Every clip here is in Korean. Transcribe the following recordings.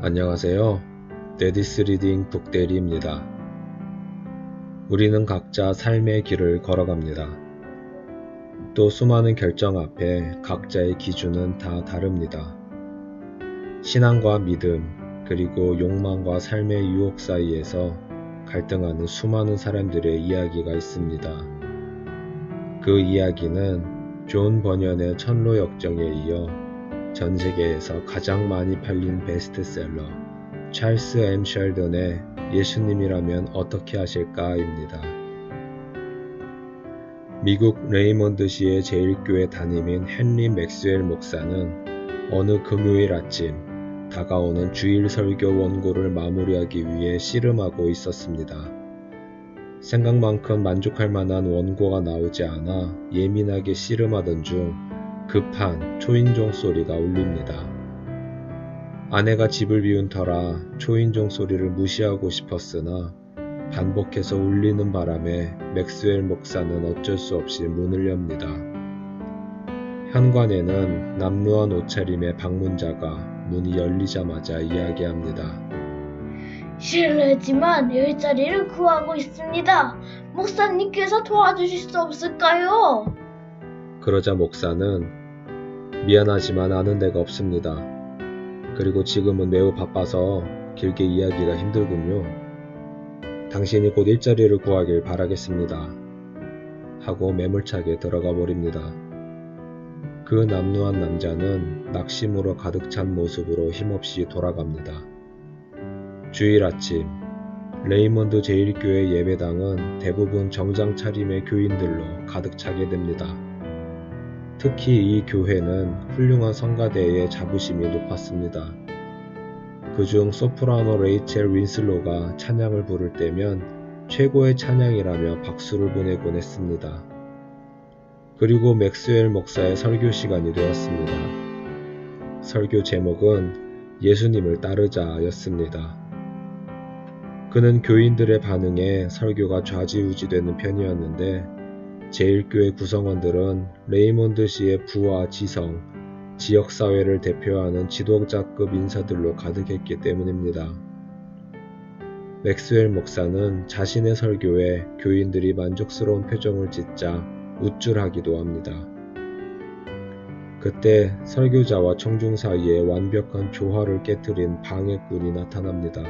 안녕하세요. 데디스 리딩 북대리입니다. 우리는 각자 삶의 길을 걸어갑니다. 또 수많은 결정 앞에 각자의 기준은 다 다릅니다. 신앙과 믿음, 그리고 욕망과 삶의 유혹 사이에서 갈등하는 수많은 사람들의 이야기가 있습니다. 그 이야기는 존 버년의 천로 역정에 이어 전 세계에서 가장 많이 팔린 베스트셀러 찰스 M. 셸던의 예수님이라면 어떻게 하실까입니다. 미국 레이먼드시의 제일교회 담임인 헨리 맥스웰 목사는 어느 금요일 아침 다가오는 주일 설교 원고를 마무리하기 위해 씨름하고 있었습니다. 생각만큼 만족할 만한 원고가 나오지 않아 예민하게 씨름하던 중 급한 초인종 소리가 울립니다. 아내가 집을 비운 터라 초인종 소리를 무시하고 싶었으나 반복해서 울리는 바람에 맥스웰 목사는 어쩔 수 없이 문을 엽니다. 현관에는 남루한 옷차림의 방문자가 문이 열리자마자 이야기합니다. 실례지만 일자리를 구하고 있습니다. 목사님께서 도와주실 수 없을까요? 그러자 목사는 미안하지만 아는 데가 없습니다. 그리고 지금은 매우 바빠서 길게 이야기가 힘들군요. 당신이 곧 일자리를 구하길 바라겠습니다. 하고 매몰차게 들어가 버립니다. 그 남루한 남자는 낙심으로 가득 찬 모습으로 힘없이 돌아갑니다. 주일 아침, 레이먼드 제일교회 예배당은 대부분 정장 차림의 교인들로 가득 차게 됩니다. 특히 이 교회는 훌륭한 성가대의 자부심이 높았습니다. 그중 소프라노 레이첼 윈슬로가 찬양을 부를 때면 최고의 찬양이라며 박수를 보내곤 했습니다. 그리고 맥스웰 목사의 설교 시간이 되었습니다. 설교 제목은 예수님을 따르자였습니다. 그는 교인들의 반응에 설교가 좌지우지되는 편이었는데 제일교회 구성원들은 레이몬드시의 부와 지성, 지역사회를 대표하는 지도자급 인사들로 가득했기 때문입니다. 맥스웰 목사는 자신의 설교에 교인들이 만족스러운 표정을 짓자 우쭐하기도 합니다. 그때 설교자와 청중 사이에 완벽한 조화를 깨트린 방해꾼이 나타납니다.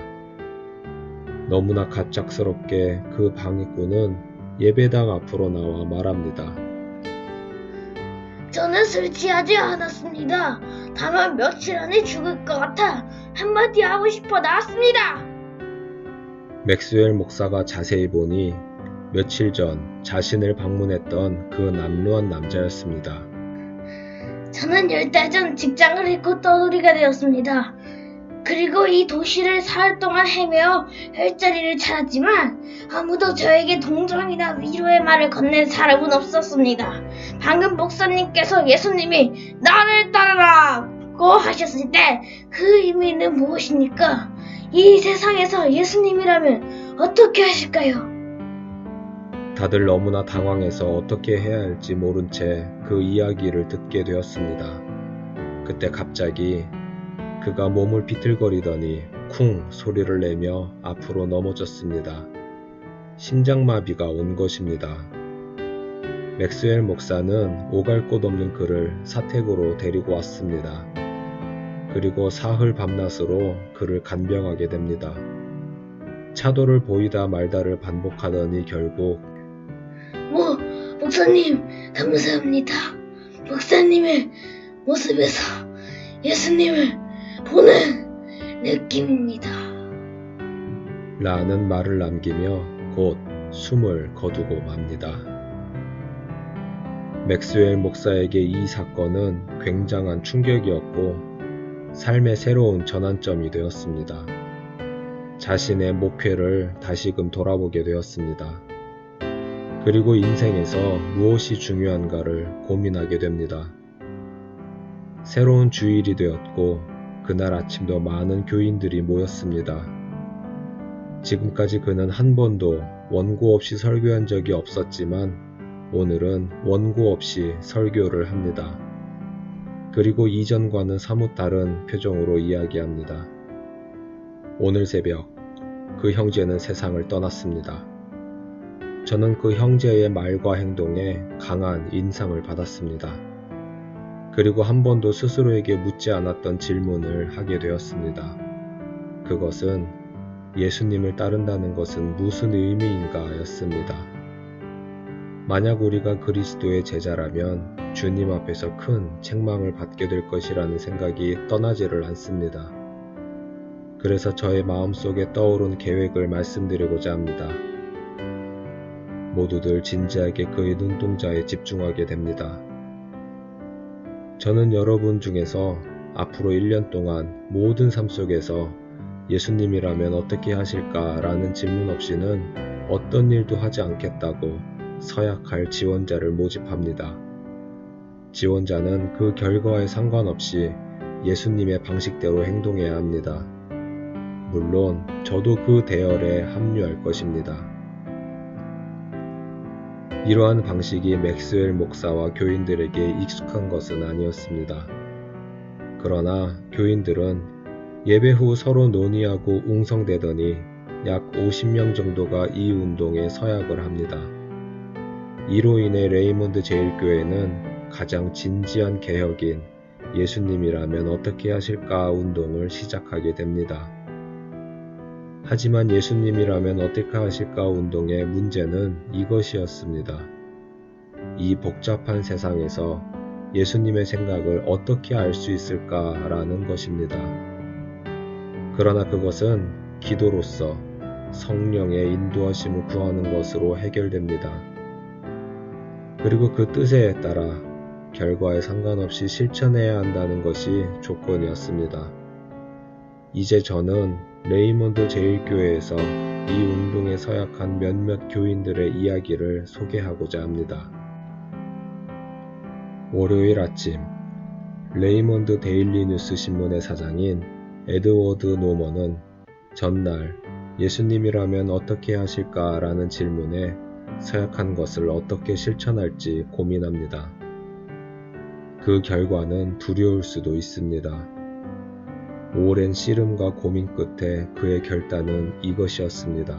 너무나 갑작스럽게 그 방해꾼은 예배당 앞으로 나와 말합니다. 저는 술 취하지 않았습니다. 다만 며칠 안에 죽을 것 같아 한마디 하고 싶어 나왔습니다. 맥스웰 목사가 자세히 보니 며칠 전 자신을 방문했던 그 남루한 남자였습니다. 저는 10달 전 직장을 잃고 떠돌이가 되었습니다. 그리고 이 도시를 사흘 동안 헤매어 일자리를 찾았지만 아무도 저에게 동정이나 위로의 말을 건넨 사람은 없었습니다. 방금 목사님께서 예수님이 나를 따르라고 하셨을 때 그 의미는 무엇입니까? 이 세상에서 예수님이라면 어떻게 하실까요? 다들 너무나 당황해서 어떻게 해야 할지 모른 채 그 이야기를 듣게 되었습니다. 그때 갑자기 그가 몸을 비틀거리더니 쿵 소리를 내며 앞으로 넘어졌습니다. 심장마비가 온 것입니다. 맥스웰 목사는 오갈 곳 없는 그를 사택으로 데리고 왔습니다. 그리고 사흘 밤낮으로 그를 간병하게 됩니다. 차도를 보이다 말다를 반복하더니 결국 목사님 감사합니다. 목사님의 모습에서 예수님을 보는 느낌입니다. 라는 말을 남기며 곧 숨을 거두고 맙니다. 맥스웰 목사에게 이 사건은 굉장한 충격이었고 삶의 새로운 전환점이 되었습니다. 자신의 목회를 다시금 돌아보게 되었습니다. 그리고 인생에서 무엇이 중요한가를 고민하게 됩니다. 새로운 주일이 되었고 그날 아침도 많은 교인들이 모였습니다. 지금까지 그는 한 번도 원고 없이 설교한 적이 없었지만 오늘은 원고 없이 설교를 합니다. 그리고 이전과는 사뭇 다른 표정으로 이야기합니다. 오늘 새벽 그 형제는 세상을 떠났습니다. 저는 그 형제의 말과 행동에 강한 인상을 받았습니다. 그리고 한 번도 스스로에게 묻지 않았던 질문을 하게 되었습니다. 그것은 예수님을 따른다는 것은 무슨 의미인가 였습니다. 만약 우리가 그리스도의 제자라면 주님 앞에서 큰 책망을 받게 될 것이라는 생각이 떠나지를 않습니다. 그래서 저의 마음속에 떠오른 계획을 말씀드리고자 합니다. 모두들 진지하게 그의 눈동자에 집중하게 됩니다. 저는 여러분 중에서 앞으로 1년 동안 모든 삶 속에서 예수님이라면 어떻게 하실까라는 질문 없이는 어떤 일도 하지 않겠다고 서약할 지원자를 모집합니다. 지원자는 그 결과에 상관없이 예수님의 방식대로 행동해야 합니다. 물론 저도 그 대열에 합류할 것입니다. 이러한 방식이 맥스웰 목사와 교인들에게 익숙한 것은 아니었습니다. 그러나 교인들은 예배 후 서로 논의하고 웅성대더니 약 50명 정도가 이 운동에 서약을 합니다. 이로 인해 레이몬드 제1교회는 가장 진지한 개혁인 예수님이라면 어떻게 하실까 운동을 시작하게 됩니다. 하지만 예수님이라면 어떻게 하실까 운동의 문제는 이것이었습니다. 이 복잡한 세상에서 예수님의 생각을 어떻게 알 수 있을까라는 것입니다. 그러나 그것은 기도로서 성령의 인도하심을 구하는 것으로 해결됩니다. 그리고 그 뜻에 따라 결과에 상관없이 실천해야 한다는 것이 조건이었습니다. 이제 저는 레이몬드 제1교회에서 이 운동에 서약한 몇몇 교인들의 이야기를 소개하고자 합니다. 월요일 아침, 레이몬드 데일리 뉴스 신문의 사장인 에드워드 노먼은 전날 예수님이라면 어떻게 하실까라는 질문에 서약한 것을 어떻게 실천할지 고민합니다. 그 결과는 두려울 수도 있습니다. 오랜 씨름과 고민 끝에 그의 결단은 이것이었습니다.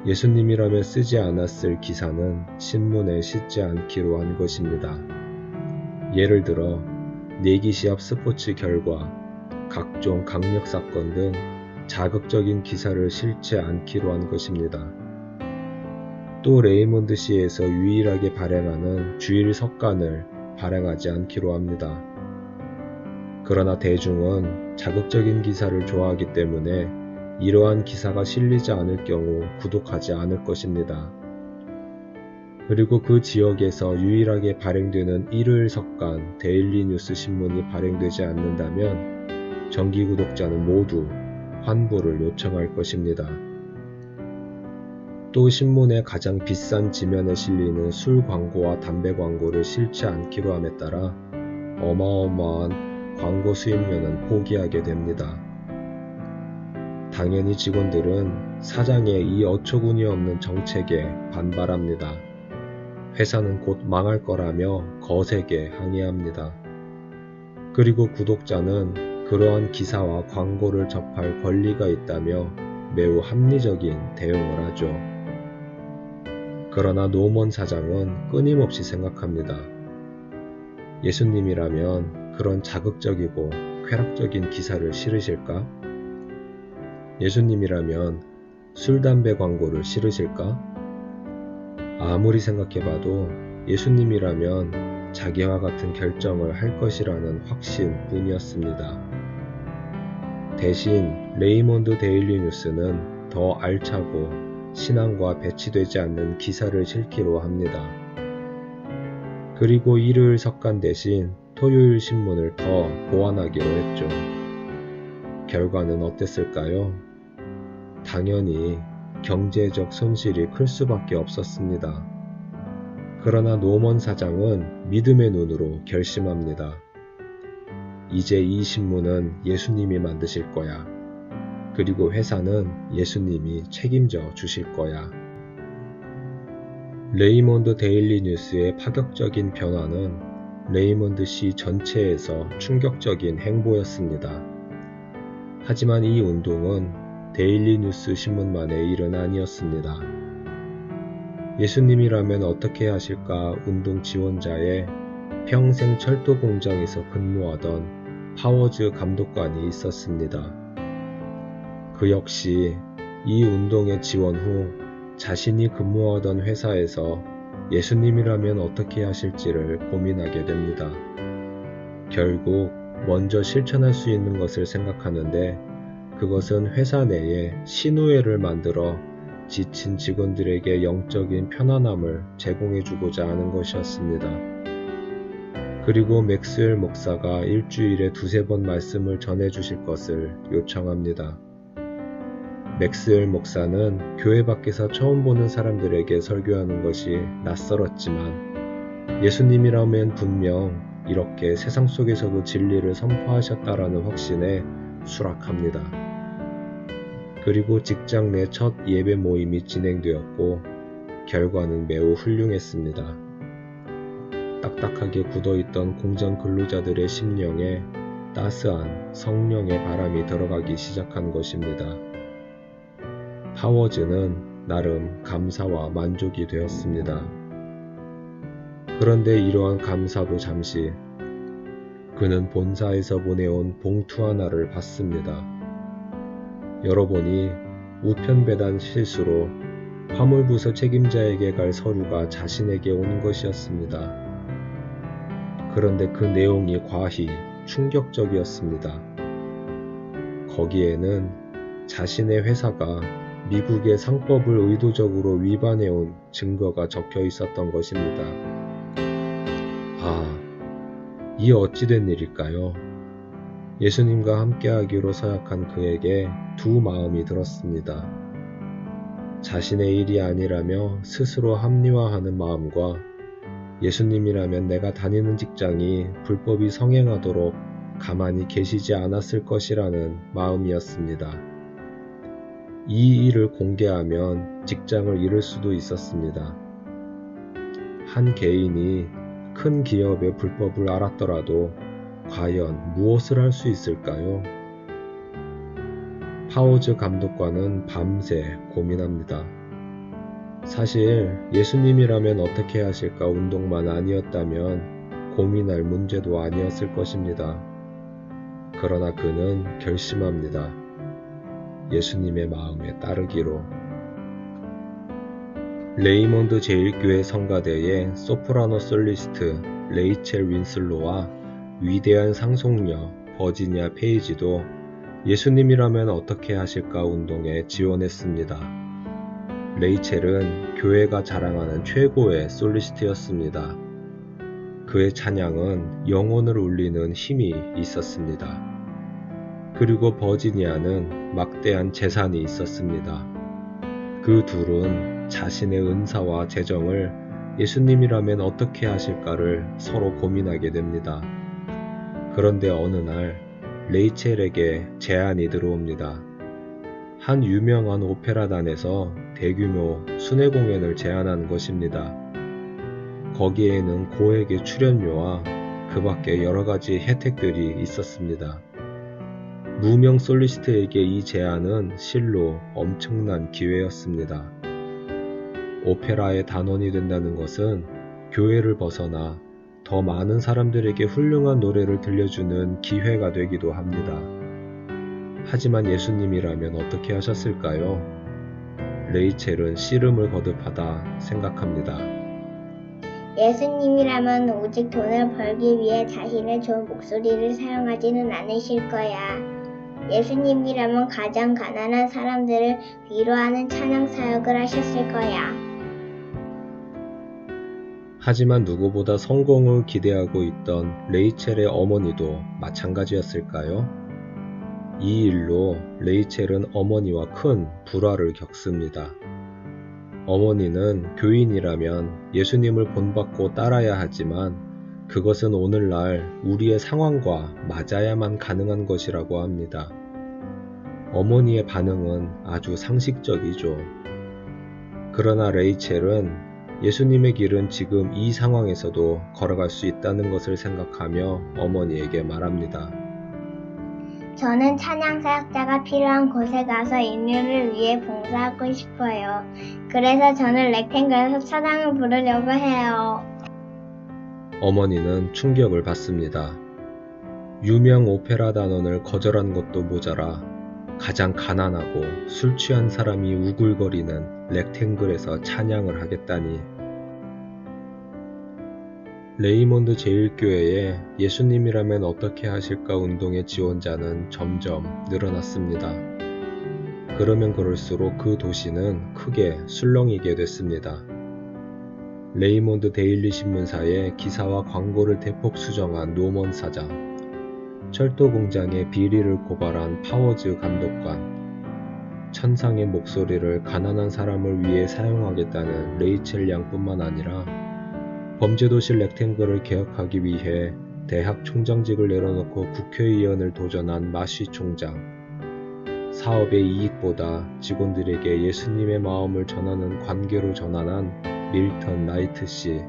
예수님이라면 쓰지 않았을 기사는 신문에 싣지 않기로 한 것입니다. 예를 들어 내기 시합 스포츠 결과, 각종 강력 사건 등 자극적인 기사를 실지 않기로 한 것입니다. 또 레이몬드 시에서 유일하게 발행하는 주일 석간을 발행하지 않기로 합니다. 그러나 대중은 자극적인 기사를 좋아하기 때문에 이러한 기사가 실리지 않을 경우 구독하지 않을 것입니다. 그리고 그 지역에서 유일하게 발행되는 일요일 석간 데일리 뉴스 신문이 발행되지 않는다면 정기 구독자는 모두 환불을 요청할 것입니다. 또 신문의 가장 비싼 지면에 실리는 술 광고와 담배 광고를 실지 않기로 함에 따라 어마어마한 광고 수입료는 포기하게 됩니다. 당연히 직원들은 사장의 이 어처구니 없는 정책에 반발합니다. 회사는 곧 망할 거라며 거세게 항의합니다. 그리고 구독자는 그러한 기사와 광고를 접할 권리가 있다며 매우 합리적인 대응을 하죠. 그러나 노먼 사장은 끊임없이 생각합니다. 예수님이라면 그런 자극적이고 쾌락적인 기사를 실으실까? 예수님이라면 술, 담배 광고를 실으실까? 아무리 생각해봐도 예수님이라면 자기와 같은 결정을 할 것이라는 확신뿐이었습니다. 대신 레이몬드 데일리 뉴스는 더 알차고 신앙과 배치되지 않는 기사를 실기로 합니다. 그리고 일요일 석간 대신 토요일 신문을 더 보완하기로 했죠. 결과는 어땠을까요? 당연히 경제적 손실이 클 수밖에 없었습니다. 그러나 노먼 사장은 믿음의 눈으로 결심합니다. 이제 이 신문은 예수님이 만드실 거야. 그리고 회사는 예수님이 책임져 주실 거야. 레이몬드 데일리 뉴스의 파격적인 변화는 레이먼드 시 전체에서 충격적인 행보였습니다. 하지만 이 운동은 데일리 뉴스 신문만의 일은 아니었습니다. 예수님이라면 어떻게 하실까 운동 지원자의 평생 철도 공장에서 근무하던 파워즈 감독관이 있었습니다. 그 역시 이 운동의 지원 후 자신이 근무하던 회사에서 예수님이라면 어떻게 하실지를 고민하게 됩니다. 결국 먼저 실천할 수 있는 것을 생각하는데 그것은 회사 내에 신우회를 만들어 지친 직원들에게 영적인 편안함을 제공해주고자 하는 것이었습니다. 그리고 맥스웰 목사가 일주일에 2-3번 말씀을 전해주실 것을 요청합니다. 맥스웰 목사는 교회 밖에서 처음 보는 사람들에게 설교하는 것이 낯설었지만 예수님이라면 분명 이렇게 세상 속에서도 진리를 선포하셨다라는 확신에 수락합니다. 그리고 직장 내 첫 예배 모임이 진행되었고 결과는 매우 훌륭했습니다. 딱딱하게 굳어있던 공장 근로자들의 심령에 따스한 성령의 바람이 들어가기 시작한 것입니다. 파워즈는 나름 감사와 만족이 되었습니다. 그런데 이러한 감사도 잠시 그는 본사에서 보내온 봉투 하나를 받습니다. 열어보니 우편배단 실수로 화물부서 책임자에게 갈 서류가 자신에게 온 것이었습니다. 그런데 그 내용이 과히 충격적이었습니다. 거기에는 자신의 회사가 미국의 상법을 의도적으로 위반해온 증거가 적혀 있었던 것입니다. 이 어찌된 일일까요? 예수님과 함께하기로 서약한 그에게 두 마음이 들었습니다. 자신의 일이 아니라며 스스로 합리화하는 마음과 예수님이라면 내가 다니는 직장이 불법이 성행하도록 가만히 계시지 않았을 것이라는 마음이었습니다. 이 일을 공개하면 직장을 잃을 수도 있었습니다. 한 개인이 큰 기업의 불법을 알았더라도 과연 무엇을 할 수 있을까요? 파워즈 감독관은 밤새 고민합니다. 사실 예수님이라면 어떻게 하실까 운동만 아니었다면 고민할 문제도 아니었을 것입니다. 그러나 그는 결심합니다. 예수님의 마음에 따르기로. 레이먼드 제1교회 성가대의 소프라노 솔리스트 레이첼 윈슬로와 위대한 상속녀 버지니아 페이지도 예수님이라면 어떻게 하실까 운동에 지원했습니다. 레이첼은 교회가 자랑하는 최고의 솔리스트였습니다. 그의 찬양은 영혼을 울리는 힘이 있었습니다. 그리고 버지니아는 막대한 재산이 있었습니다. 그 둘은 자신의 은사와 재정을 예수님이라면 어떻게 하실까를 서로 고민하게 됩니다. 그런데 어느 날 레이첼에게 제안이 들어옵니다. 한 유명한 오페라단에서 대규모 순회 공연을 제안하는 것입니다. 거기에는 고액의 출연료와 그 밖에 여러 가지 혜택들이 있었습니다. 무명 솔리스트에게 이 제안은 실로 엄청난 기회였습니다. 오페라의 단원이 된다는 것은 교회를 벗어나 더 많은 사람들에게 훌륭한 노래를 들려주는 기회가 되기도 합니다. 하지만 예수님이라면 어떻게 하셨을까요? 레이첼은 씨름을 거듭하다 생각합니다. 예수님이라면 오직 돈을 벌기 위해 자신의 좋은 목소리를 사용하지는 않으실 거야. 예수님이라면 가장 가난한 사람들을 위로하는 찬양 사역을 하셨을 거야. 하지만 누구보다 성공을 기대하고 있던 레이첼의 어머니도 마찬가지였을까요? 이 일로 레이첼은 어머니와 큰 불화를 겪습니다. 어머니는 교인이라면 예수님을 본받고 따라야 하지만 그것은 오늘날 우리의 상황과 맞아야만 가능한 것이라고 합니다. 어머니의 반응은 아주 상식적이죠. 그러나 레이첼은 예수님의 길은 지금 이 상황에서도 걸어갈 수 있다는 것을 생각하며 어머니에게 말합니다. 저는 찬양 사역자가 필요한 곳에 가서 인류를 위해 봉사하고 싶어요. 그래서 저는 렉탱글에서 찬양을 부르려고 해요. 어머니는 충격을 받습니다. 유명 오페라 단원을 거절한 것도 모자라 가장 가난하고 술 취한 사람이 우글거리는 렉탱글에서 찬양을 하겠다니. 레이몬드 제1교회에 예수님이라면 어떻게 하실까 운동의 지원자는 점점 늘어났습니다. 그러면 그럴수록 그 도시는 크게 술렁이게 됐습니다. 레이몬드 데일리 신문사에 기사와 광고를 대폭 수정한 노먼 사장, 철도 공장의 비리를 고발한 파워즈 감독관, 천상의 목소리를 가난한 사람을 위해 사용하겠다는 레이첼 양뿐만 아니라 범죄도시 렉탱글을 개혁하기 위해 대학 총장직을 내려놓고 국회의원을 도전한 마쉬 총장, 사업의 이익보다 직원들에게 예수님의 마음을 전하는 관계로 전환한 밀턴 라이트 씨,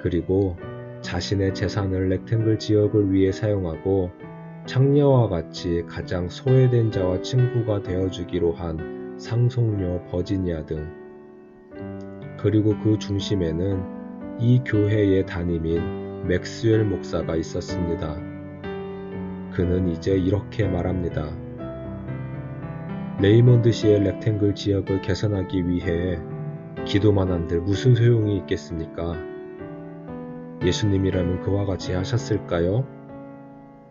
그리고 자신의 재산을 렉탱글 지역을 위해 사용하고 창녀와 같이 가장 소외된 자와 친구가 되어주기로 한 상속녀 버지니아 등, 그리고 그 중심에는 이 교회의 담임인 맥스웰 목사가 있었습니다. 그는 이제 이렇게 말합니다. 레이몬드시의 렉탱글 지역을 개선하기 위해 기도만 한들 무슨 소용이 있겠습니까? 예수님이라면 그와 같이 하셨을까요?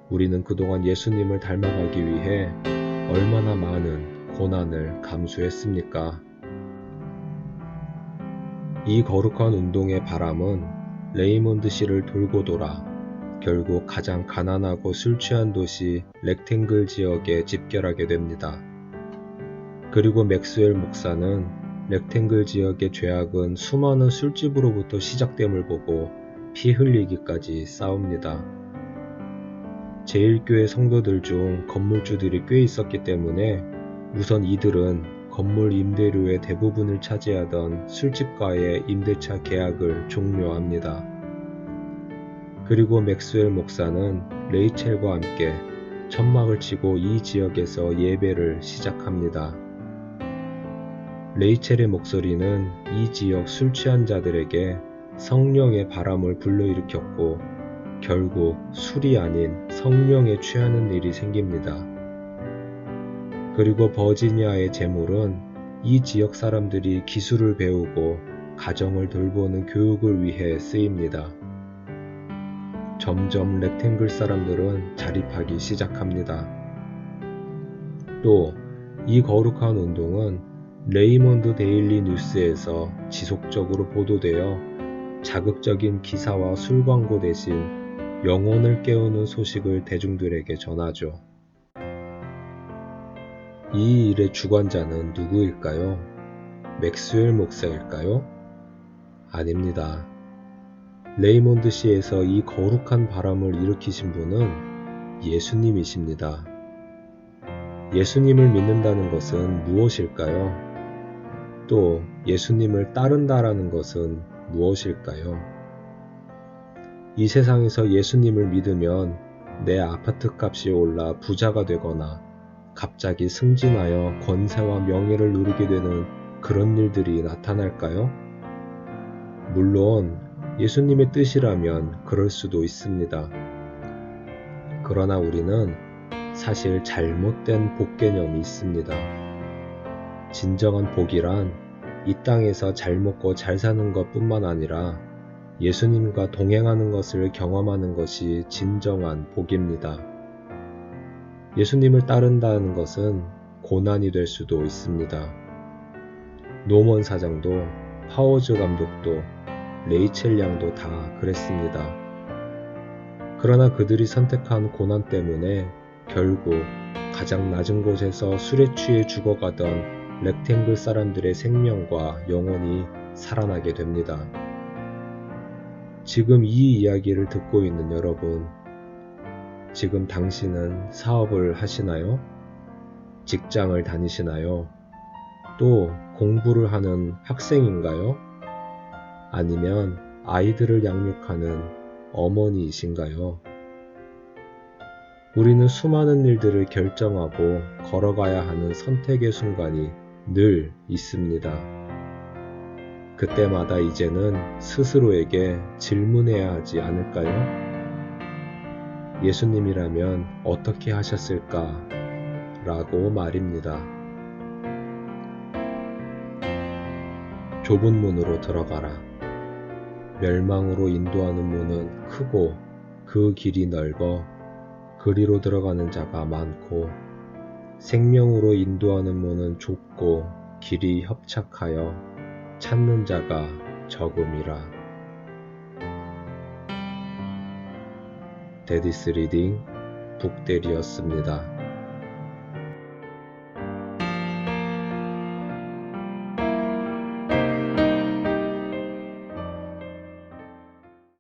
우리는 그동안 예수님을 닮아가기 위해 얼마나 많은 고난을 감수했습니까? 이 거룩한 운동의 바람은 레이몬드 시를 돌고 돌아 결국 가장 가난하고 술 취한 도시 렉탱글 지역에 집결하게 됩니다. 그리고 맥스웰 목사는 렉탱글 지역의 죄악은 수많은 술집으로부터 시작됨을 보고 피 흘리기까지 싸웁니다. 제1교회 성도들 중 건물주들이 꽤 있었기 때문에 우선 이들은 건물 임대료의 대부분을 차지하던 술집과의 임대차 계약을 종료합니다. 그리고 맥스웰 목사는 레이첼과 함께 천막을 치고 이 지역에서 예배를 시작합니다. 레이첼의 목소리는 이 지역 술 취한 자들에게 성령의 바람을 불러일으켰고 결국 술이 아닌 성령에 취하는 일이 생깁니다. 그리고 버지니아의 제물은 이 지역 사람들이 기술을 배우고 가정을 돌보는 교육을 위해 쓰입니다. 점점 렉탱글 사람들은 자립하기 시작합니다. 또 이 거룩한 운동은 레이몬드 데일리 뉴스에서 지속적으로 보도되어 자극적인 기사와 술 광고 대신 영혼을 깨우는 소식을 대중들에게 전하죠. 이 일의 주관자는 누구일까요? 맥스웰 목사일까요? 아닙니다. 레이몬드 시에서 이 거룩한 바람을 일으키신 분은 예수님이십니다. 예수님을 믿는다는 것은 무엇일까요? 또 예수님을 따른다라는 것은 무엇일까요? 이 세상에서 예수님을 믿으면 내 아파트 값이 올라 부자가 되거나 갑자기 승진하여 권세와 명예를 누리게 되는 그런 일들이 나타날까요? 물론 예수님의 뜻이라면 그럴 수도 있습니다. 그러나 우리는 사실 잘못된 복 개념이 있습니다. 진정한 복이란 이 땅에서 잘 먹고 잘 사는 것뿐만 아니라 예수님과 동행하는 것을 경험하는 것이 진정한 복입니다. 예수님을 따른다는 것은 고난이 될 수도 있습니다. 노먼 사장도 파워즈 감독도 레이첼 양도 다 그랬습니다. 그러나 그들이 선택한 고난 때문에 결국 가장 낮은 곳에서 술에 취해 죽어가던 렉탱글 사람들의 생명과 영혼이 살아나게 됩니다. 지금 이 이야기를 듣고 있는 여러분, 지금 당신은 사업을 하시나요? 직장을 다니시나요? 또 공부를 하는 학생인가요? 아니면 아이들을 양육하는 어머니이신가요? 우리는 수많은 일들을 결정하고 걸어가야 하는 선택의 순간이 늘 있습니다. 그때마다 이제는 스스로에게 질문해야 하지 않을까요? 예수님이라면 어떻게 하셨을까? 라고 말입니다. 좁은 문으로 들어가라. 멸망으로 인도하는 문은 크고 그 길이 넓어 그리로 들어가는 자가 많고 생명으로 인도하는 문은 좁고 길이 협착하여 찾는 자가 적음이라. 데디스 리딩 북대리였습니다.